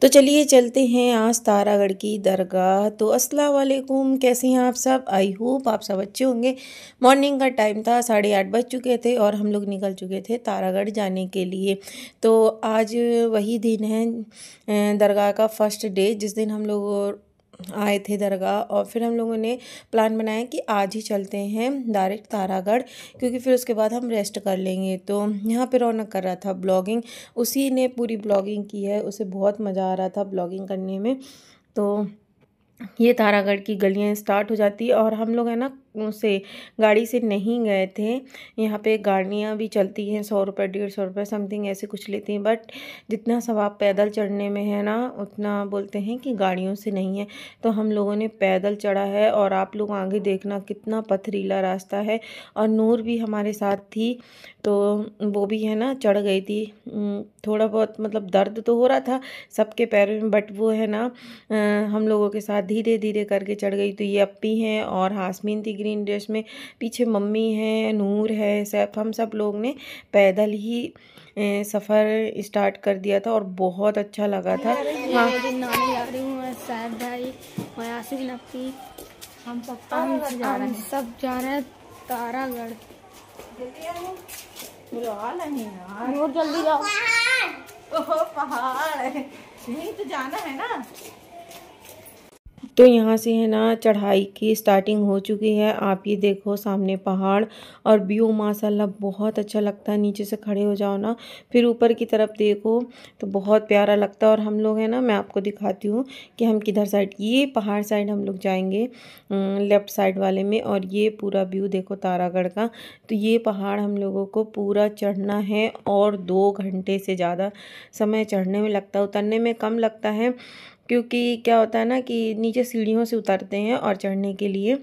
तो चलिए चलते हैं आज तारागढ़ की दरगाह। तो अस्सलाम वालेकुम, कैसे हैं आप सब? आई होप आप सब अच्छे होंगे। मॉर्निंग का टाइम था, 8:30 बज चुके थे और हम लोग निकल चुके थे तारागढ़ जाने के लिए। तो आज वही दिन है दरगाह का फर्स्ट डे, जिस दिन हम लोग आए थे दरगाह। और फिर हम लोगों ने प्लान बनाया कि आज ही चलते हैं डायरेक्ट तारागढ़, क्योंकि फिर उसके बाद हम रेस्ट कर लेंगे। तो यहाँ पे रौनक कर रहा था ब्लॉगिंग, उसी ने पूरी ब्लॉगिंग की है, उसे बहुत मज़ा आ रहा था ब्लॉगिंग करने में। तो ये तारागढ़ की गलियाँ स्टार्ट हो जाती है और हम लोग है ना उसे गाड़ी से नहीं गए थे। यहाँ पे गाड़ियाँ भी चलती हैं, 100 रुपये 150 रुपये समथिंग ऐसे कुछ लेती हैं, बट जितना सवाब पैदल चढ़ने में है ना उतना बोलते हैं कि गाड़ियों से नहीं है। तो हम लोगों ने पैदल चढ़ा है और आप लोग आगे देखना कितना पथरीला रास्ता है। और नूर भी हमारे साथ थी, तो वो भी है ना चढ़ गई थी। थोड़ा बहुत मतलब दर्द तो हो रहा था सबके पैरों में, बट वो है ना हम लोगों के साथ धीरे धीरे करके चढ़ गई। तो ये अप्पी हैं और हासमीन थी ग्रीन ड्रेस में, पीछे मम्मी है, नूर है, सैफ, हम सब लोग ने पैदल ही सफ़र स्टार्ट कर दिया था और बहुत अच्छा लगा था। हाँ, सैफ भाई, यासीन अप्पी, हम सब जा रहे हैं तारागढ़। जल्दी जाओ, पहाड़ है, यहीं तो जाना है ना। तो यहाँ से है ना चढ़ाई की स्टार्टिंग हो चुकी है। आप ये देखो सामने पहाड़ और व्यू माशाल्लाह बहुत अच्छा लगता है। नीचे से खड़े हो जाओ ना, फिर ऊपर की तरफ देखो तो बहुत प्यारा लगता है। और हम लोग है ना, मैं आपको दिखाती हूँ कि हम किधर साइड, ये पहाड़ साइड हम लोग जाएंगे, लेफ़्ट साइड वाले में। और ये पूरा व्यू देखो तारागढ़ का। तो ये पहाड़ हम लोगों को पूरा चढ़ना है और 2 घंटे से ज़्यादा समय चढ़ने में लगता है, उतरने में कम लगता है। क्योंकि क्या होता है ना कि नीचे सीढ़ियों से उतरते हैं और चढ़ने के लिए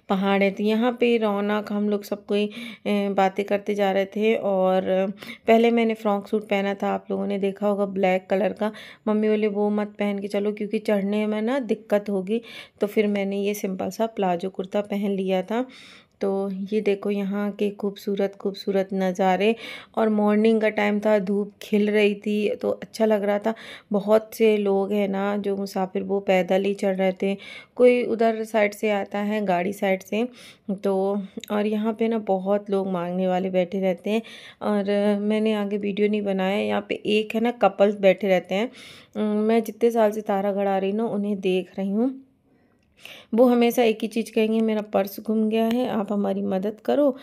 पहाड़ है। तो यहाँ पे रौनक, हम लोग सब कोई बातें करते जा रहे थे। और पहले मैंने फ्रॉक सूट पहना था, आप लोगों ने देखा होगा, ब्लैक कलर का। मम्मी बोले वो मत पहन के चलो क्योंकि चढ़ने में ना दिक्कत होगी। तो फिर मैंने ये सिंपल सा प्लाजो कुर्ता पहन लिया था। तो ये देखो यहाँ के खूबसूरत खूबसूरत नज़ारे। और मॉर्निंग का टाइम था, धूप खिल रही थी तो अच्छा लग रहा था। बहुत से लोग हैं ना जो मुसाफिर, वो पैदल ही चढ़ रहे थे, कोई उधर साइड से आता है गाड़ी साइड से। तो और यहाँ पे ना बहुत लोग मांगने वाले बैठे रहते हैं। और मैंने आगे वीडियो नहीं बनाया। यहाँ पे एक है ना कपल्स बैठे रहते हैं। मैं जितने साल से तारागढ़ आ रही हूँ उन्हें देख रही हूँ, वो हमेशा एक ही चीज़ कहेंगे, मेरा पर्स गुम गया है, आप हमारी मदद करो।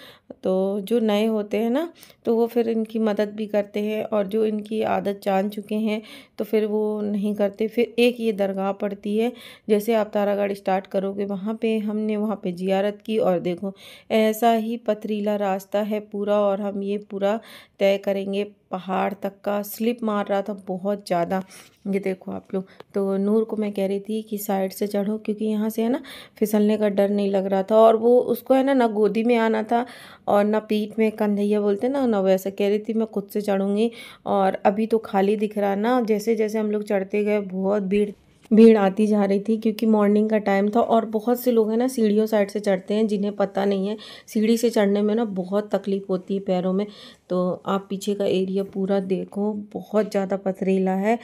तो जो नए होते हैं ना तो वो फिर इनकी मदद भी करते हैं, और जो इनकी आदत जान चुके हैं तो फिर वो नहीं करते। फिर एक ये दरगाह पड़ती है, जैसे आप तारागढ़ स्टार्ट करोगे वहाँ पे, हमने वहाँ पे ज़ियारत की। और देखो ऐसा ही पथरीला रास्ता है पूरा, और हम ये पूरा तय करेंगे पहाड़ तक का। स्लिप मार रहा था बहुत ज़्यादा, ये देखो आप लोग। तो नूर को मैं कह रही थी कि साइड से चढ़ो, क्योंकि यहाँ से है ना फिसलने का डर नहीं लग रहा था। और वो उसको है ना गोदी में आना था और ना पीठ में, कंधैया बोलते ना ना, वैसा कह रही थी मैं खुद से चढ़ूँगी। और अभी तो खाली दिख रहा ना, जैसे जैसे हम लोग चढ़ते गए बहुत भीड़ भीड़ आती जा रही थी, क्योंकि मॉर्निंग का टाइम था। और बहुत से लोग हैं ना सीढ़ियों साइड से चढ़ते हैं, जिन्हें पता नहीं है सीढ़ी से चढ़ने में ना बहुत तकलीफ़ होती है पैरों में। तो आप पीछे का एरिया पूरा देखो, बहुत ज़्यादा पथरीला है।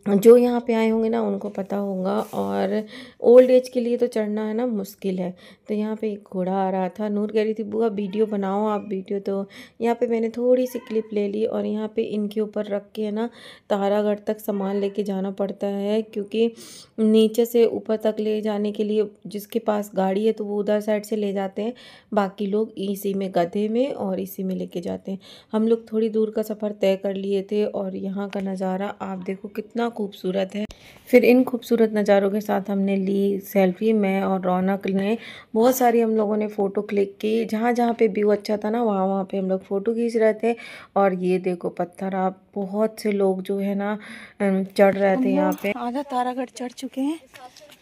जो यहाँ पे आए होंगे ना उनको पता होगा। और ओल्ड एज के लिए तो चढ़ना है ना मुश्किल है। तो यहाँ पे एक घोड़ा आ रहा था, नूर कह रही थी बुआ वीडियो बनाओ आप वीडियो। तो यहाँ पे मैंने थोड़ी सी क्लिप ले ली। और यहाँ पे इनके ऊपर रख के है ना तारागढ़ तक सामान लेके जाना पड़ता है, क्योंकि नीचे से ऊपर तक ले जाने के लिए जिसके पास गाड़ी है तो वो उधर साइड से ले जाते हैं, बाकी लोग इसी में गधे में और इसी में लेके जाते हैं। हम लोग थोड़ी दूर का सफ़र तय कर लिए थे और यहाँ का नज़ारा आप देखो कितना खूबसूरत है। फिर इन खूबसूरत नज़ारों के साथ हमने ली सेल्फी, मैं और रौनक ने बहुत सारी हम लोगों ने फ़ोटो क्लिक की। जहाँ जहाँ पे व्यू अच्छा था ना वहाँ वहाँ पे हम लोग फ़ोटो खींच रहे थे। और ये देखो पत्थर, आप बहुत से लोग जो है ना चढ़ रहे थे यहाँ पे। आधा तारागढ़ चढ़ चुके हैं,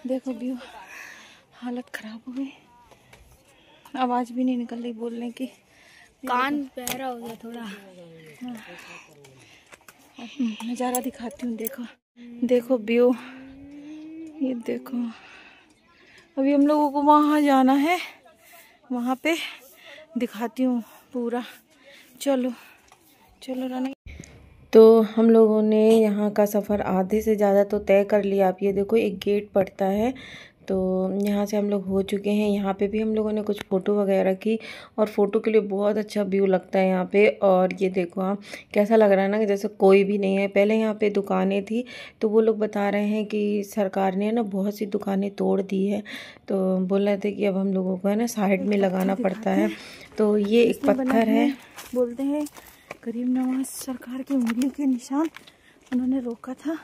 देखो व्यू, हालत ख़राब हो गई, आवाज़ भी नहीं निकल रही बोलने की, कान बहरा हो गया थोड़ा। नज़ारा दिखाती हूँ, देखो देखो व्यू, ये देखो। अभी हम लोगों को वहाँ जाना है, वहाँ पे दिखाती हूँ पूरा। चलो चलो रानी। तो हम लोगों ने यहाँ का सफ़र आधे से ज़्यादा तो तय कर लिया। आप ये देखो एक गेट पड़ता है, तो यहाँ से हम लोग हो चुके हैं। यहाँ पे भी हम लोगों ने कुछ फ़ोटो वगैरह की, और फ़ोटो के लिए बहुत अच्छा व्यू लगता है यहाँ पे। और ये देखो आप, कैसा लग रहा है ना कि जैसे कोई भी नहीं है। पहले यहाँ पे दुकानें थी, तो वो लोग बता रहे हैं कि सरकार ने ना बहुत सी दुकानें तोड़ दी है, तो बोल रहे थे कि अब हम लोगों को है ना साइड में लगाना पड़ता है। तो ये एक पत्थर है, बोलते हैं गरीब नवाज सरकार की उंगली के निशान उन्होंने रोका था।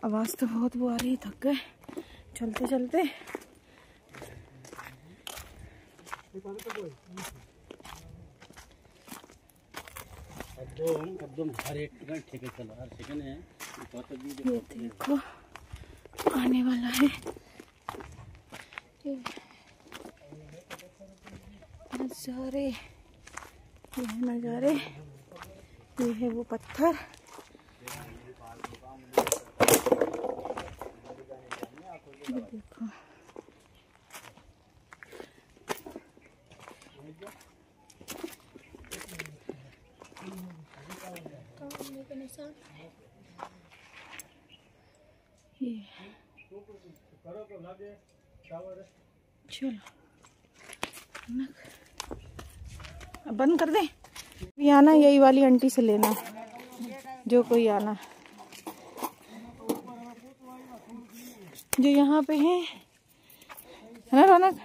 आवाज़ तो बहुत वो आ रही, थक गए चलते चलते। ये देखो आने वाला है नज़ारे, ये है नज़ारे, ये है वो पत्थर। ये देखो ये चलो अब बंद कर दे। भी आना यही वाली आंटी से लेना, जो कोई आना जो यहाँ पे है ना रौनक।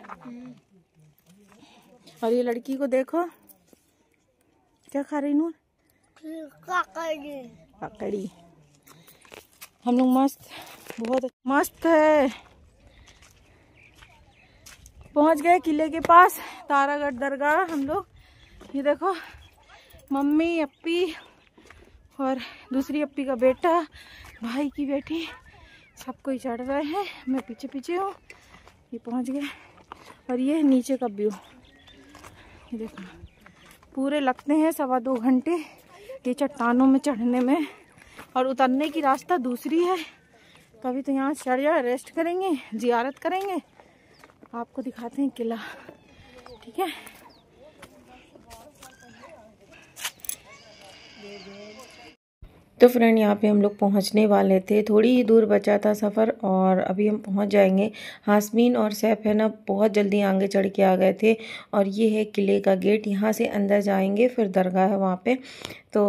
और ये लड़की को देखो क्या खा रही नूर, काकड़ी। हम लोग मस्त, बहुत मस्त है, पहुंच गए किले के पास, तारागढ़ दरगाह हम लोग। ये देखो मम्मी, अप्पी और दूसरी अप्पी का बेटा, भाई की बेटी, सब कोई चढ़ रहे हैं, मैं पीछे पीछे हूँ। ये पहुंच गए, और ये नीचे का व्यू ये देखो। पूरे लगते हैं 2.25 घंटे ये चट्टानों में चढ़ने में, और उतरने की रास्ता दूसरी है। कभी तो यहाँ चढ़ जाए, रेस्ट करेंगे, जियारत करेंगे, आपको दिखाते हैं किला, ठीक है। तो फ्रेंड यहाँ पे हम लोग पहुँचने वाले थे, थोड़ी ही दूर बचा था सफ़र, और अभी हम पहुँच जाएंगे। हासमीन और सैफ है ना बहुत जल्दी आगे चढ़ के आ गए थे, और ये है किले का गेट। यहाँ से अंदर जाएंगे, फिर दरगाह है वहाँ पे। तो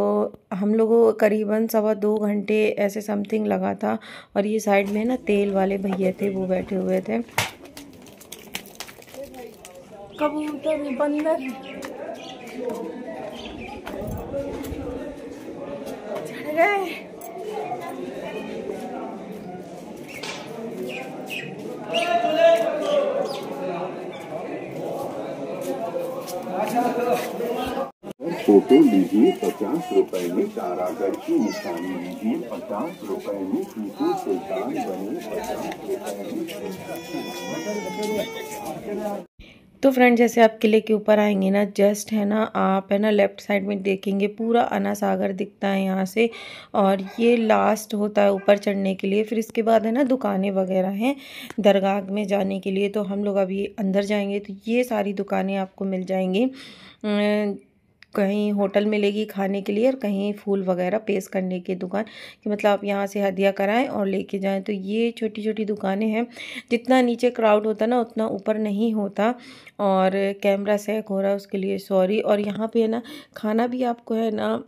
हम लोगों को करीबन 2.25 घंटे ऐसे समथिंग लगा था। और ये साइड में ना तेल वाले भैया थे, वो बैठे हुए थे। कबूतर, बंदर चढ़ गए। फोटो लीजिए 50 रुपए में, तारागढ़ की निशानी लीजिए 50 रुपए में, टीपू सुल्तान बने 50 रुपए में। तो फ्रेंड जैसे आप किले के ऊपर आएंगे ना, जस्ट है ना आप है ना लेफ़्ट साइड में देखेंगे, पूरा अन्ना सागर दिखता है यहाँ से, और ये लास्ट होता है ऊपर चढ़ने के लिए। फिर इसके बाद है ना दुकानें वगैरह हैं दरगाह में जाने के लिए। तो हम लोग अभी अंदर जाएंगे, तो ये सारी दुकानें आपको मिल जाएंगी। कहीं होटल मिलेगी खाने के लिए, और कहीं फूल वगैरह पेश करने की दुकान, कि मतलब आप यहाँ से हदिया कराएं और लेके जाएं। तो ये छोटी छोटी दुकानें हैं। जितना नीचे क्राउड होता ना, उतना ऊपर नहीं होता। और कैमरा सैक हो रहा है, उसके लिए सॉरी। और यहाँ पे है ना खाना भी आपको है ना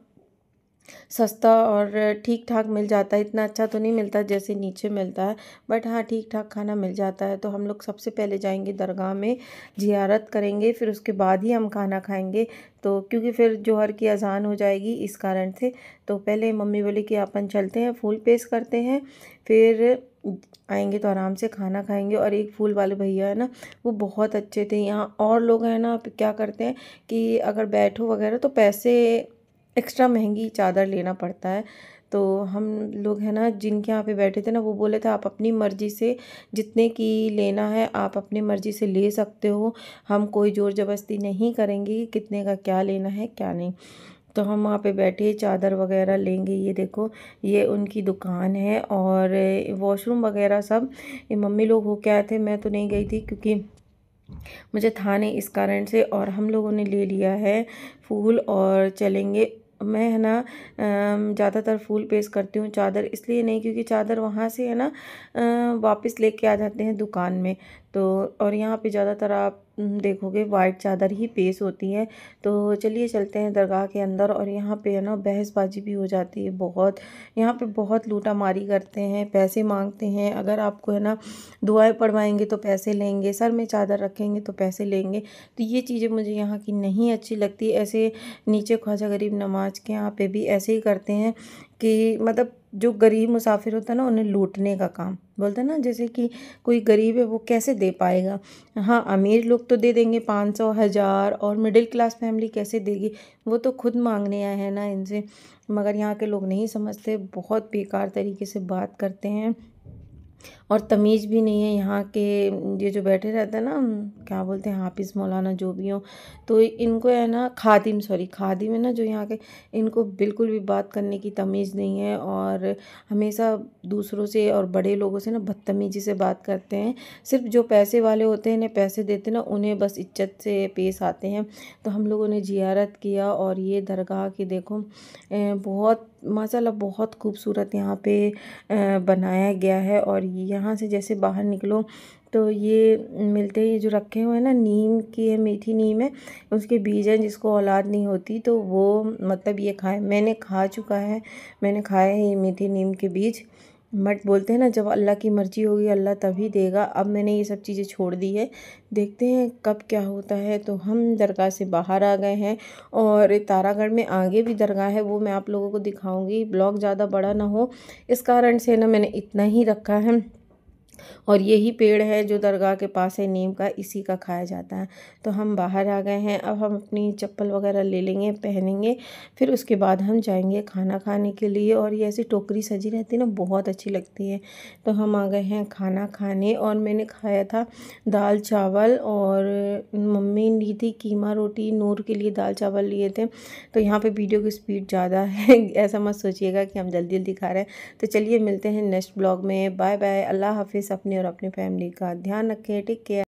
सस्ता और ठीक ठाक मिल जाता है। इतना अच्छा तो नहीं मिलता जैसे नीचे मिलता है, बट हाँ ठीक ठाक खाना मिल जाता है। तो हम लोग सबसे पहले जाएंगे दरगाह में, ज़ियारत करेंगे, फिर उसके बाद ही हम खाना खाएंगे। तो क्योंकि फिर जोहर की अजान हो जाएगी, इस कारण से। तो पहले मम्मी बोली कि अपन चलते हैं, फूल पेश करते हैं, फिर आएंगे तो आराम से खाना खाएंगे। और एक फूल वाले भैया है ना, वो बहुत अच्छे थे। यहाँ और लोग हैं ना क्या करते हैं कि अगर बैठो वगैरह तो पैसे एक्स्ट्रा महंगी चादर लेना पड़ता है। तो हम लोग हैं ना जिनके यहाँ पे बैठे थे ना, वो बोले थे आप अपनी मर्ज़ी से जितने की लेना है आप अपनी मर्ज़ी से ले सकते हो, हम कोई ज़ोर ज़बरदस्ती नहीं करेंगे कितने का क्या लेना है क्या नहीं। तो हम वहाँ पे बैठे चादर वगैरह लेंगे। ये देखो ये उनकी दुकान है, और वॉशरूम वगैरह सब ये मम्मी लोग हो के आए थे, मैं तो नहीं गई थी क्योंकि मुझे था नहीं इस कारण से। और हम लोगों ने ले लिया है फूल, और चलेंगे मैं है ना ज़्यादातर फुल पेस करती हूँ चादर, इसलिए नहीं क्योंकि चादर वहाँ से है ना वापस लेके आ जाते हैं दुकान में। तो और यहाँ पे ज़्यादातर आप देखोगे वाइट चादर ही पेश होती है। तो चलिए चलते हैं दरगाह के अंदर। और यहाँ पे है ना बहसबाजी भी हो जाती है बहुत। यहाँ पे बहुत लूटा मारी करते हैं, पैसे मांगते हैं। अगर आपको है ना दुआएं पढ़वाएंगे तो पैसे लेंगे, सर में चादर रखेंगे तो पैसे लेंगे। तो ये चीज़ें मुझे यहाँ की नहीं अच्छी लगती। ऐसे नीचे ख्वाजा गरीब नवाज के यहाँ पे भी ऐसे ही करते हैं कि मतलब जो गरीब मुसाफिर होता है ना उन्हें लूटने का काम बोलते हैं ना, जैसे कि कोई गरीब है वो कैसे दे पाएगा। हाँ, अमीर लोग तो दे देंगे 500 1000, और मिडिल क्लास फैमिली कैसे देगी, वो तो खुद मांगने आए हैं ना इनसे। मगर यहाँ के लोग नहीं समझते, बहुत बेकार तरीके से बात करते हैं और तमीज़ भी नहीं है। यहाँ के ये जो बैठे रहते हैं ना, क्या बोलते हैं, हाफिज़ मौलाना जो भी हो, तो इनको है ना खादिम है ना जो यहाँ के, इनको बिल्कुल भी बात करने की तमीज़ नहीं है और हमेशा दूसरों से और बड़े लोगों से ना बदतमीज़ी से बात करते हैं। सिर्फ जो पैसे वाले होते हैं, इन्हें पैसे देते हैं ना, उन्हें बस इज्जत से पेश आते हैं। तो हम लोगों ने ज़ियारत किया और ये दरगाह की देखो बहुत माशाल्लाह बहुत खूबसूरत यहाँ पे बनाया गया है। और यहाँ से जैसे बाहर निकलो तो ये मिलते हैं, ये जो रखे हुए हैं ना नीम की है, मीठी नीम है, उसके बीज हैं। जिसको औलाद नहीं होती तो वो मतलब ये खाए, मैंने खा चुका है, मैंने खाए हैं ये मीठी नीम के बीज। बट बोलते हैं ना जब अल्लाह की मर्ज़ी होगी अल्लाह तभी देगा। अब मैंने ये सब चीज़ें छोड़ दी है, देखते हैं कब क्या होता है। तो हम दरगाह से बाहर आ गए हैं और तारागढ़ में आगे भी दरगाह है, वो मैं आप लोगों को दिखाऊंगी। ब्लॉग ज़्यादा बड़ा ना हो इस कारण से ना मैंने इतना ही रखा है। और यही पेड़ है जो दरगाह के पास है नीम का, इसी का खाया जाता है। तो हम बाहर आ गए हैं, अब हम अपनी चप्पल वगैरह ले लेंगे, पहनेंगे, फिर उसके बाद हम जाएंगे खाना खाने के लिए। और ये ऐसी टोकरी सजी रहती है ना, बहुत अच्छी लगती है। तो हम आ गए हैं खाना खाने और मैंने खाया था दाल चावल और मम्मी ली थी कीमा रोटी, नूर के लिए दाल चावल लिए थे। तो यहाँ पे वीडियो की स्पीड ज़्यादा है ऐसा मत सोचिएगा कि हम जल्दी जल्दी खा रहे हैं। तो चलिए मिलते हैं नेक्स्ट ब्लॉग में, बाय बाय, अल्लाह हाफिज़। अपने और अपनी फैमिली का ध्यान रखें, टेक केयर।